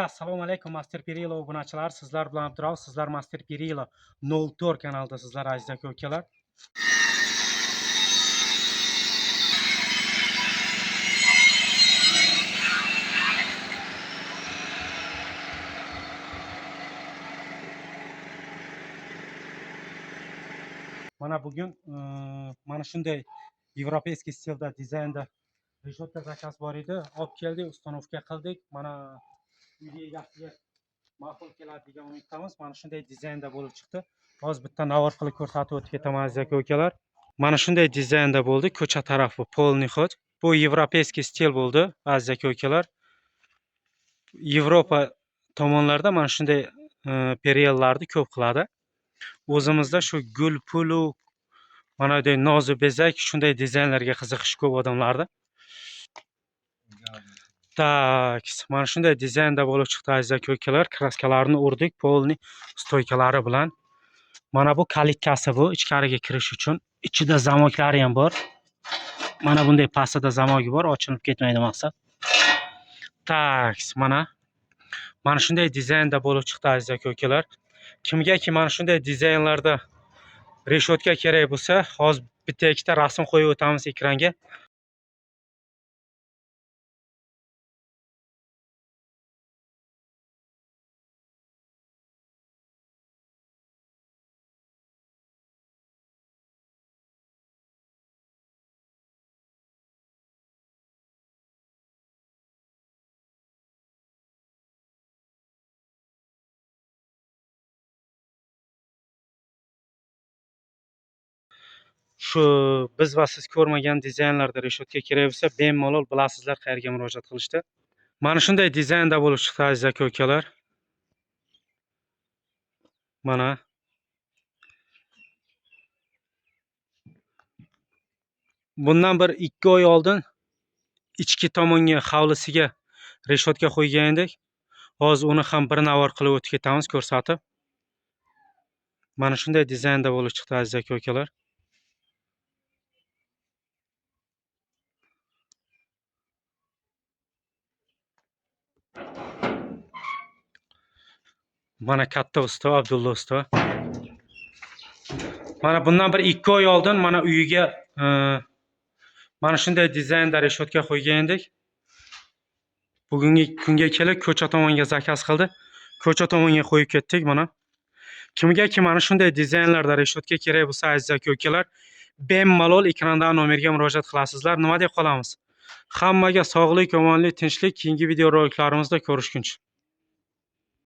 Assalomu alaykum Master Pirilo obunachilar. Sizlar bilan Abdurov, sizlar Master Pirilo 04 kanalda sizlar aziz aka ukalar. Mana bugun mana shunday европейский stilda dizaynda reshotka zakaz bor edi. Olib keldik, ustanovka qildik. Mana uyga egasiga ma'qul keladi degan umiddamiz. Mana shunday dizaynda bo'lib chiqdi. Hozir bitta navor qilib ko'rsatib o'tib ketaman aziz aka ukalar. Mana shunday dizaynda bo'ldi. Ko'cha tarafi polniy xod. Bu европейский stil bo'ldi aziz aka ukalar. Yevropa tomonlarda mana shunday periallarni ko'p qiladi. O'zimizda shu gul pulu, mana bunday nozik bezak, shunday dizaynlarga qiziqish ko'p odamlarda. Tak, mana shunday dizaynda bo'lib chiqdi aziz aka ukalar. Kraskalarni urdik polniy stoykalari bilan. Mana bu kalitkasi, bu ichkariga kirish uchun. Ichida zamoklari ham bor. Mana bunday pastida zamogi bor, ochilib ketmaydi maqsad. Tak, mana shunday dizaynda bo'lib chiqdi aziz aka ukalar. Kimgaki mana shunday dizaynlarda reshotka kerak bo'lsa, hozir bitta ikkita rasm qo'yib o'tamiz ekranga. Shu biz va siz ko'rmagan dizaynlarda reshotka kerak bo'lsa, bemalol bilasizlar qayerga murojaat qilishdi. Mana shunday dizaynda bo'lib chiqdi aziz aka ukalar. Mana bundan bir 2 oy oldin ichki tomonga hovlisiga reshotka qo'ygan edik. Hozir uni ham bir navor qilib o'tib ketamiz ko'rsatib. Mana shunday dizaynda bo'lib chiqdi aziz aka ukalar. Mana katta usta Abdulla usta. Mana bundan bir 2 oy oldin mana uyiga mana shunday dizaynda reshotka qo'ygan edik. Bugungi kunga kelib ko'cha tomonga zakaz qildi. Ko'cha tomonga qo'yib ketdik mana. Kimgaki mana shunday dizaynlarda reshotka kerak bo'lsa aziz aka ukalar, bemalol ekrandagi nomerga murojaat qilasizlar. Nima deb qolamiz? Hammaga sog'lik, omonlik, tinchlik. Keyingi video roliklarimizda ko'rishguncha.